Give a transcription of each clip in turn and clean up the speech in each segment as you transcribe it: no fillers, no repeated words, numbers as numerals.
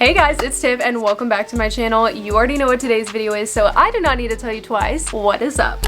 Hey guys, it's Tiff and welcome back to my channel. You already know what today's video is, so I do not need to tell you twice what is up.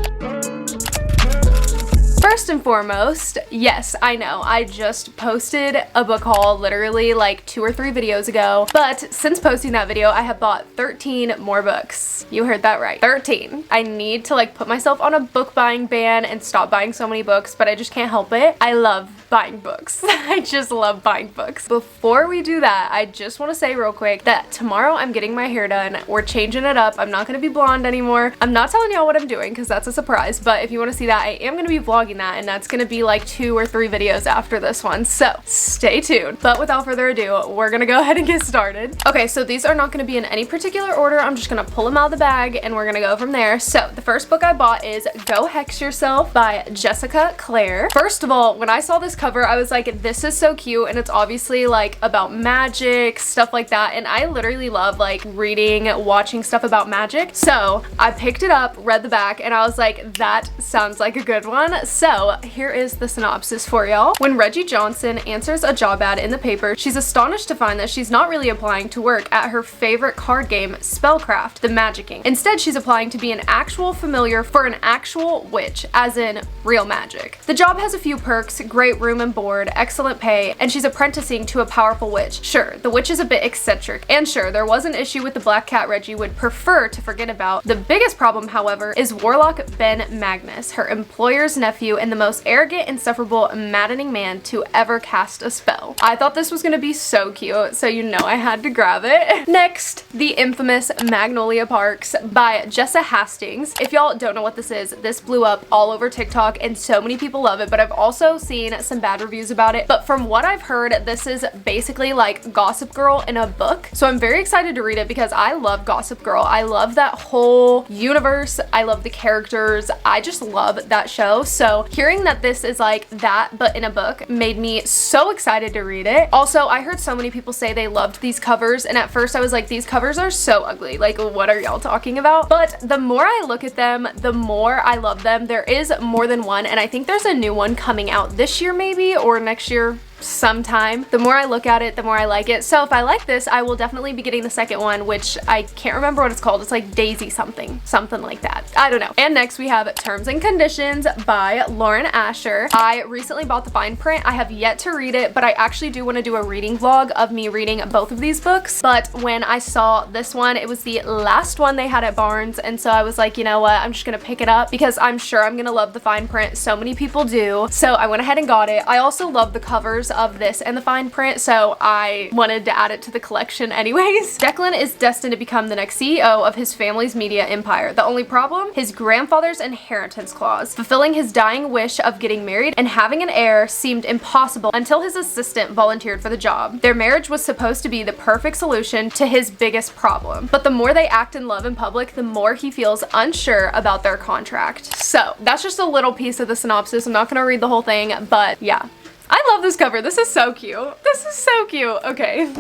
First and foremost, yes, I know, I just posted a book haul literally like 2 or 3 videos ago, but since posting that video, I have bought 13 more books. You heard that right, 13. I need to like put myself on a book buying ban and stop buying so many books, but I just can't help it. I love buying books. I just love buying books. Before we do that, I just want to say real quick that tomorrow I'm getting my hair done. We're changing it up. I'm not going to be blonde anymore. I'm not telling y'all what I'm doing because that's a surprise, but if you want to see that, I am going to be vlogging that, and that's going to be like 2 or 3 videos after this one, so stay tuned. But without further ado, we're going to go ahead and get started. Okay, so these are not going to be in any particular order. I'm just going to pull them out of the bag and we're going to go from there. So the first book I bought is Go Hex Yourself by Jessica Clare. First of all, when I saw this cover, I was like, this is so cute, and it's obviously like about magic, stuff like that, and I literally love like reading, watching stuff about magic. So I picked it up, read the back, and I was like, that sounds like a good one. So here is the synopsis for y'all. When Reggie Johnson answers a job ad in the paper, she's astonished to find that she's not really applying to work at her favorite card game, Spellcraft, the Magicking. Instead, she's applying to be an actual familiar for an actual witch, as in real magic. The job has a few perks, great room and board, excellent pay, and she's apprenticing to a powerful witch. Sure, the witch is a bit eccentric, and sure, there was an issue with the black cat Reggie would prefer to forget about. The biggest problem, however, is Warlock Ben Magnus, her employer's nephew and the most arrogant, insufferable, maddening man to ever cast a spell. I thought this was gonna be so cute, so you know I had to grab it. Next, the infamous Magnolia Parks by Jessa Hastings. If y'all don't know what this blew up all over TikTok and so many people love it, but I've also seen some bad reviews about it. But from what I've heard, this is basically like Gossip Girl in a book. So I'm very excited to read it because I love Gossip Girl. I love that whole universe. I love the characters. I just love that show. So hearing that this is like that but in a book made me so excited to read it. Also, I heard so many people say they loved these covers, and at first I was like, these covers are so ugly. Like, what are y'all talking about? But the more I look at them, the more I love them. There is more than one, and I think there's a new one coming out this year maybe, or next year sometime. The more I look at it, the more I like it. So if I like this, I will definitely be getting the second one, which I can't remember what it's called. It's like Daisy something like that. I don't know. And next we have Terms and Conditions by Lauren Asher. I recently bought the fine print. I have yet to read it, but I actually do want to do a reading vlog of me reading both of these books. But when I saw this one, it was the last one they had at Barnes, and so I was like, you know what, I'm just gonna pick it up because I'm sure I'm gonna love the fine print. So many people do. So I went ahead and got it. I also love the covers of this and the fine print, so I wanted to add it to the collection anyways. Declan is destined to become the next CEO of his family's media empire. The only problem? His grandfather's inheritance clause. Fulfilling his dying wish of getting married and having an heir seemed impossible until his assistant volunteered for the job. Their marriage was supposed to be the perfect solution to his biggest problem. But the more they act in love in public, the more he feels unsure about their contract. So that's just a little piece of the synopsis. I'm not gonna read the whole thing, but yeah. I love this cover. This is so cute. This is so cute. Okay,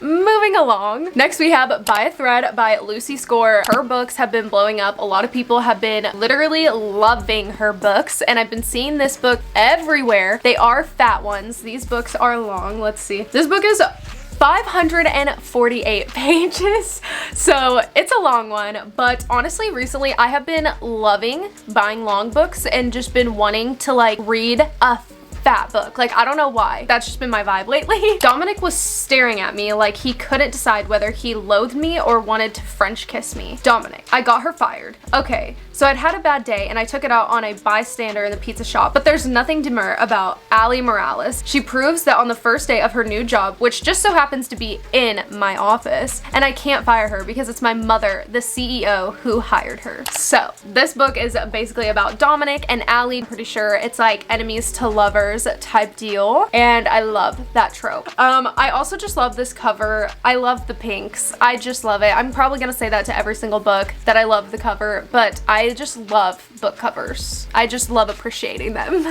moving along. Next we have By a Thread by Lucy Score. Her books have been blowing up. A lot of people have been literally loving her books, and I've been seeing this book everywhere. They are fat ones. These books are long. Let's see. This book is 548 pages, so it's a long one, but honestly recently I have been loving buying long books and just been wanting to like read a fat book. Like, I don't know why. That's just been my vibe lately. Dominic was staring at me like he couldn't decide whether he loathed me or wanted to French kiss me. Dominic, I got her fired. Okay, so I'd had a bad day and I took it out on a bystander in the pizza shop, but there's nothing demure about Ali Morales. She proves that on the first day of her new job, which just so happens to be in my office, and I can't fire her because it's my mother, the CEO, who hired her. So this book is basically about Dominic and Ali. I'm pretty sure it's like enemies to lovers type deal, and I love that trope. I also just love this cover. I love the pinks. I just love it. I'm probably gonna say that to every single book, that I love the cover, but I just love book covers. I just love appreciating them.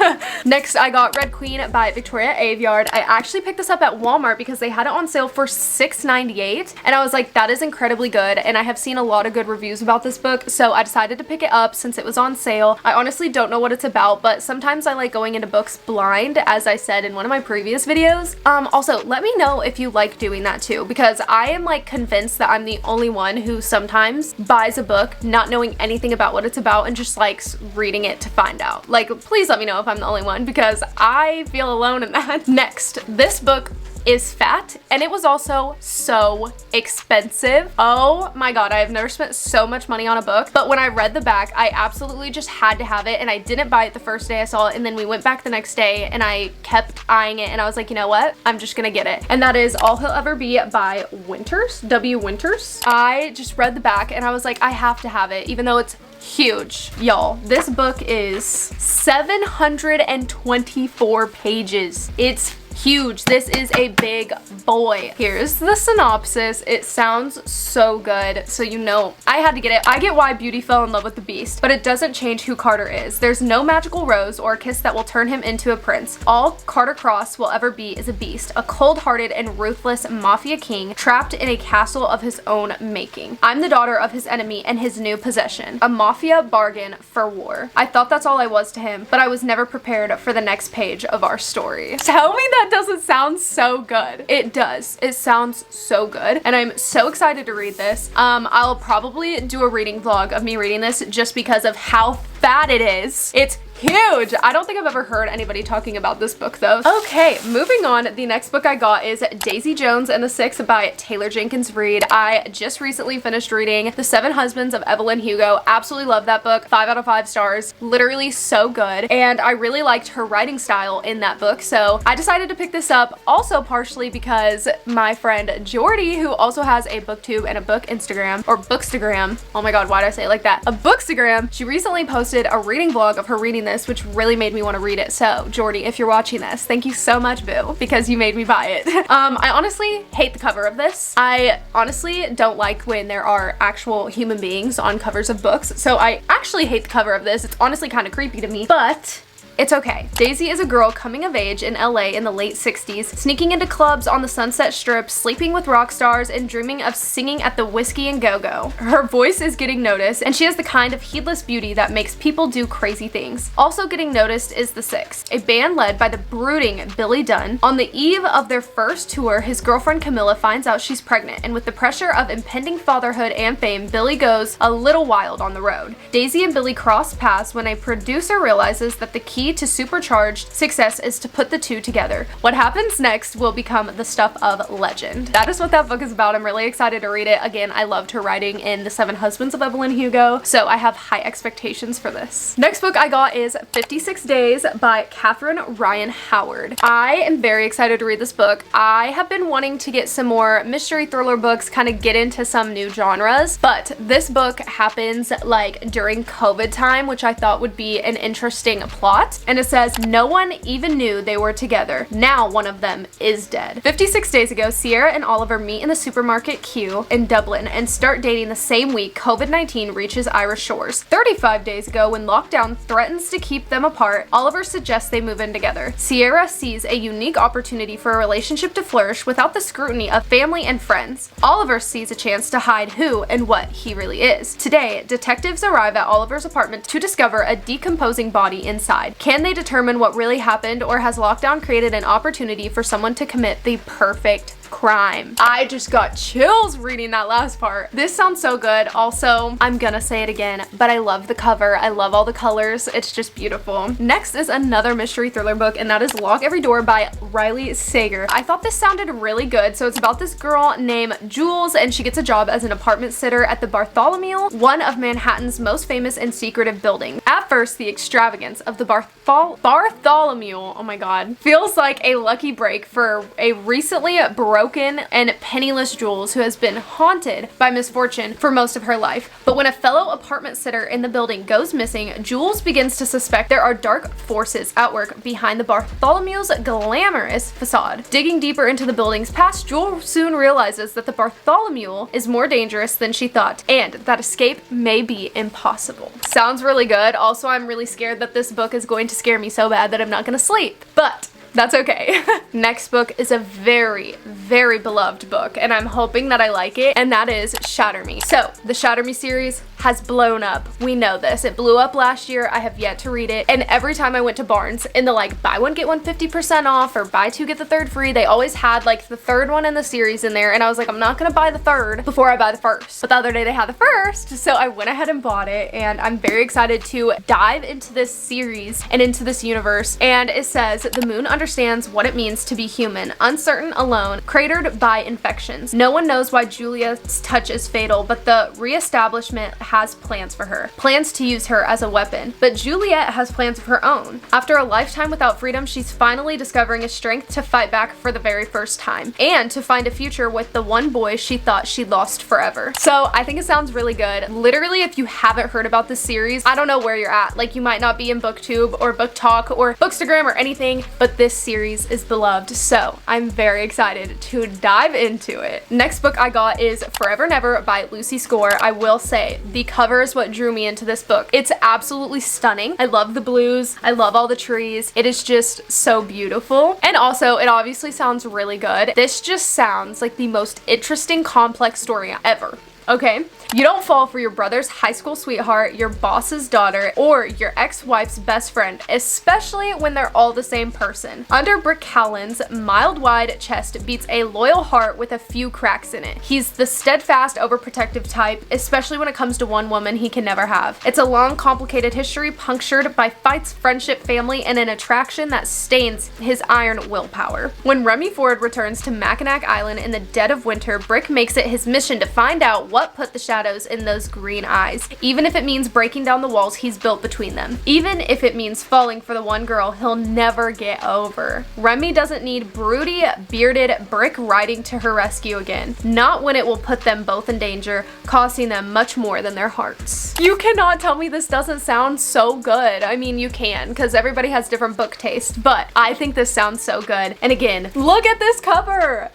Next, I got Red Queen by Victoria Aveyard. I actually picked this up at Walmart because they had it on sale for $6.98, and I was like, that is incredibly good, and I have seen a lot of good reviews about this book, so I decided to pick it up since it was on sale. I honestly don't know what it's about, but sometimes I like going into books blind find, as I said in one of my previous videos. Also, let me know if you like doing that too, because I am like convinced that I'm the only one who sometimes buys a book not knowing anything about what it's about and just likes reading it to find out. Like, please let me know if I'm the only one, because I feel alone in that. Next, this book is fat, and it was also so expensive. Oh my god, I have never spent so much money on a book, but when I read the back, I absolutely just had to have it, and I didn't buy it the first day I saw it, and then we went back the next day and I kept eyeing it, and I was like, you know what, I'm just gonna get it. And that is All He'll Ever Be by Winters, W. Winters. I just read the back and I was like, I have to have it, even though it's huge. Y'all, this book is 724 pages. It's huge. This is a big boy. Here's the synopsis. It sounds so good, so you know I had to get it. I get why Beauty fell in love with the Beast, but it doesn't change who Carter is. There's no magical rose or kiss that will turn him into a prince. All Carter Cross will ever be is a beast, a cold-hearted and ruthless mafia king trapped in a castle of his own making. I'm the daughter of his enemy and his new possession, a mafia bargain for war. I thought that's all I was to him, but I was never prepared for the next page of our story. Tell me that doesn't sound so good. It does. It sounds so good, and I'm so excited to read this. I'll probably do a reading vlog of me reading this just because of how fat it is. It's huge. I don't think I've ever heard anybody talking about this book though. Okay, moving on. The next book I got is Daisy Jones and the Six by Taylor Jenkins Reid. I just recently finished reading The Seven Husbands of Evelyn Hugo. Absolutely love that book. 5 out of 5 stars. Literally so good. And I really liked her writing style in that book, so I decided to pick this up, also partially because my friend Jordy, who also has a booktube and a book Instagram, or bookstagram. Oh my god, why did I say it like that? A bookstagram. She recently posted a reading vlog of her reading this, which really made me want to read it. So Jordy, if you're watching this, thank you so much, boo, because you made me buy it. I honestly hate the cover of this. I honestly don't like when there are actual human beings on covers of books, so I actually hate the cover of this. It's honestly kind of creepy to me, but it's okay. Daisy is a girl coming of age in LA in the late 60s, sneaking into clubs on the Sunset Strip, sleeping with rock stars, and dreaming of singing at the Whiskey and Go-Go. Her voice is getting noticed, and she has the kind of heedless beauty that makes people do crazy things. Also getting noticed is the Six, a band led by the brooding Billy Dunn. On the eve of their first tour, his girlfriend Camilla finds out she's pregnant, and with the pressure of impending fatherhood and fame, Billy goes a little wild on the road. Daisy and Billy cross paths when a producer realizes that the key to supercharged success is to put the two together. What happens next will become the stuff of legend. That is what that book is about. I'm really excited to read it. Again, I loved her writing in The Seven Husbands of Evelyn Hugo, so I have high expectations for this. Next book I got is 56 Days by Catherine Ryan Howard. I am very excited to read this book. I have been wanting to get some more mystery thriller books, kind of get into some new genres, but this book happens like during COVID time, which I thought would be an interesting plot. And it says, no one even knew they were together. Now one of them is dead. 56 days ago, Sierra and Oliver meet in the supermarket queue in Dublin and start dating the same week COVID-19 reaches Irish shores. 35 days ago, when lockdown threatens to keep them apart, Oliver suggests they move in together. Sierra sees a unique opportunity for a relationship to flourish without the scrutiny of family and friends. Oliver sees a chance to hide who and what he really is. Today, detectives arrive at Oliver's apartment to discover a decomposing body inside. Can they determine what really happened, or has lockdown created an opportunity for someone to commit the perfect crime? I just got chills reading that last part. This sounds so good. Also, I'm gonna say it again, but I love the cover. I love all the colors. It's just beautiful. Next is another mystery thriller book, and that is Lock Every Door by Riley Sager. I thought this sounded really good. So it's about this girl named Jules, and she gets a job as an apartment sitter at the Bartholomew, one of Manhattan's most famous and secretive buildings. At first, the extravagance of the Bartholomew, oh my god, feels like a lucky break for a recently broken and penniless Jules who has been haunted by misfortune for most of her life. But when a fellow apartment sitter in the building goes missing, Jules begins to suspect there are dark forces at work behind the Bartholomew's glamorous facade. Digging deeper into the building's past, Jules soon realizes that the Bartholomew is more dangerous than she thought, and that escape may be impossible. Sounds really good. Also, I'm really scared that this book is going to scare me so bad that I'm not gonna sleep, but that's okay. Next book is a very, very beloved book, and I'm hoping that I like it, and that is Shatter Me. So, the Shatter Me series, has blown up. We know this. It blew up last year. I have yet to read it. And every time I went to Barnes in the like buy one get one 50% off or buy two get the third free, they always had like the third one in the series in there. And I was like, I'm not gonna buy the third before I buy the first. But the other day they had the first. So I went ahead and bought it, and I'm very excited to dive into this series and into this universe. And it says the moon understands what it means to be human, uncertain, alone, cratered by infections. No one knows why Julia's touch is fatal, but the reestablishment has plans for her. Plans to use her as a weapon. But Juliet has plans of her own. After a lifetime without freedom, she's finally discovering a strength to fight back for the very first time, and to find a future with the one boy she thought she lost forever. So I think it sounds really good. Literally, if you haven't heard about this series, I don't know where you're at. Like, you might not be in BookTube or BookTok or Bookstagram or anything, but this series is beloved. So I'm very excited to dive into it. Next book I got is Forever Never by Lucy Score. I will say the cover is what drew me into this book. It's absolutely stunning. I love the blues. I love all the trees. It is just so beautiful. And also, it obviously sounds really good. This just sounds like the most interesting, complex story ever. Okay? You don't fall for your brother's high school sweetheart, your boss's daughter, or your ex-wife's best friend, especially when they're all the same person. Under Brick Callan's mild-wide chest beats a loyal heart with a few cracks in it. He's the steadfast, overprotective type, especially when it comes to one woman he can never have. It's a long, complicated history punctured by fights, friendship, family, and an attraction that stains his iron willpower. When Remy Ford returns to Mackinac Island in the dead of winter, Brick makes it his mission to find out what put the shadows in those green eyes, even if it means breaking down the walls he's built between them. Even if it means falling for the one girl he'll never get over. Remy doesn't need broody, bearded Brick riding to her rescue again. Not when it will put them both in danger, costing them much more than their hearts. You cannot tell me this doesn't sound so good. I mean, you can, because everybody has different book taste, but I think this sounds so good. And again, look at this cover!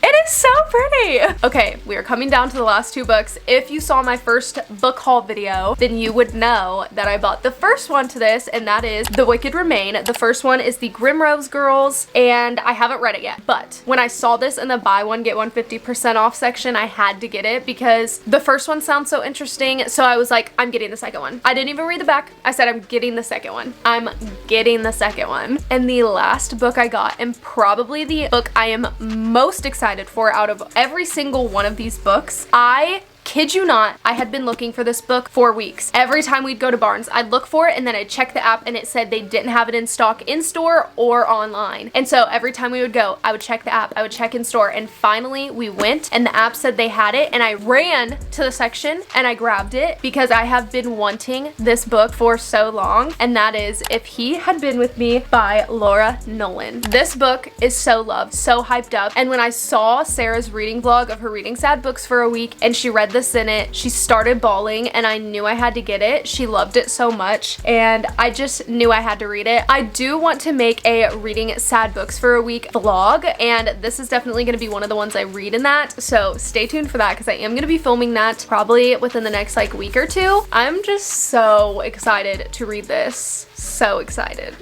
It is so pretty. Okay, we are coming down to the last two books. If you saw my first book haul video, then you would know that I bought the first one to this, and that is The Wicked Remain. The first one is the Grimrose Girls, and I haven't read it yet. But when I saw this in the buy one get one 50% off section, I had to get it because the first one sounds so interesting. So I was like, I'm getting the second one. I didn't even read the back. I said, I'm getting the second one. I'm getting the second one. And the last book I got, and probably the book I am most excited for out of every single one of these books, I kid you not, I had been looking for this book for weeks. Every time we'd go to Barnes, I'd look for it, and then I'd check the app and it said they didn't have it in stock in store or online. And so every time we would go, I would check the app, I would check in store, and finally we went and the app said they had it, and I ran to the section and I grabbed it because I have been wanting this book for so long, and that is If He Had Been With Me by Laura Nolan. This book is so loved, so hyped up, and when I saw Sarah's reading vlog of her reading sad books for a week and she read this in it, she started bawling, and I knew I had to get it. She loved it so much, and I just knew I had to read it. I do want to make a reading sad books for a week vlog, and this is definitely going to be one of the ones I read in that, so stay tuned for that because I am going to be filming that probably within the next like week or two. I'm just so excited to read this. So excited.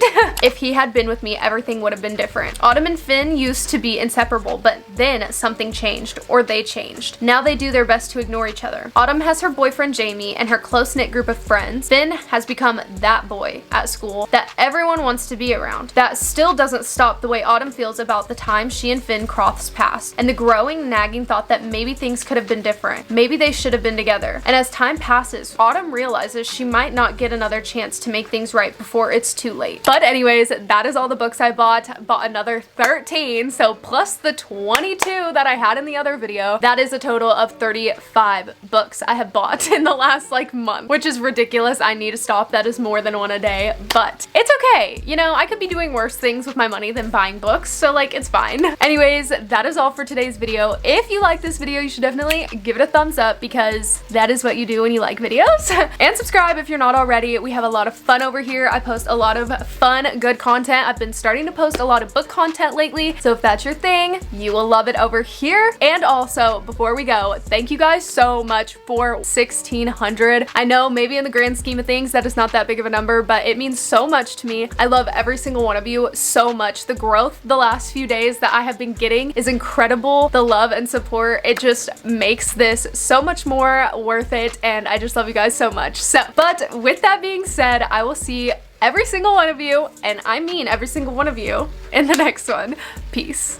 If he had been with me, everything would have been different. Autumn and Finn used to be inseparable, but then something changed, or they changed. Now they do their best to ignore each other. Autumn has her boyfriend Jamie and her close-knit group of friends. Finn has become that boy at school that everyone wants to be around. That still doesn't stop the way Autumn feels about the time she and Finn crossed past, and the growing, nagging thought that maybe things could have been different. Maybe they should have been together. And as time passes, Autumn realizes she might not get another chance to make things right before it's too late. But anyways, that is all the books I bought. Bought another 13, so plus the 22 that I had in the other video, that is a total of 35 books I have bought in the last like month, which is ridiculous. I need to stop. That is more than one a day, but it's okay. You know, I could be doing worse things with my money than buying books, so like it's fine. Anyways, that is all for today's video. If you like this video, you should definitely give it a thumbs up because that is what you do when you like videos. And subscribe if you're not already. We have a lot of fun over here. I post a lot of fun, good content. I've been starting to post a lot of book content lately, so if that's your thing, you will love it over here. And also, before we go, thank you guys so so much for 1,600. I know maybe in the grand scheme of things that is not that big of a number, but it means so much to me. I love every single one of you so much. The growth the last few days that I have been getting is incredible. The love and support, it just makes this so much more worth it, and I just love you guys so much. So, but with that being said, I will see every single one of you, and I mean every single one of you, in the next one. Peace.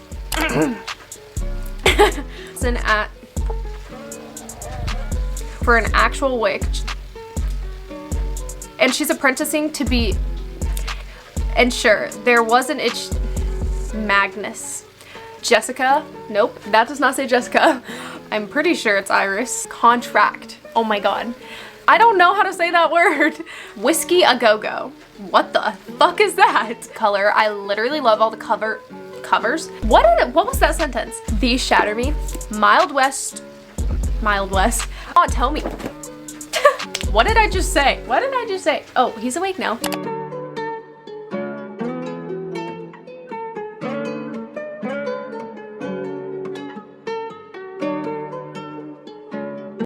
For an actual witch, and she's apprenticing to be, and sure, there was an itch. Magnus. Jessica? Nope, that does not say Jessica. I'm pretty sure it's Iris. Contract. Oh my god. I don't know how to say that word. Whiskey a go-go. What the fuck is that? Color. I literally love all the covers. What was that sentence? These shatter me. Mild West. Oh, tell me. What did I just say? Oh, he's awake now.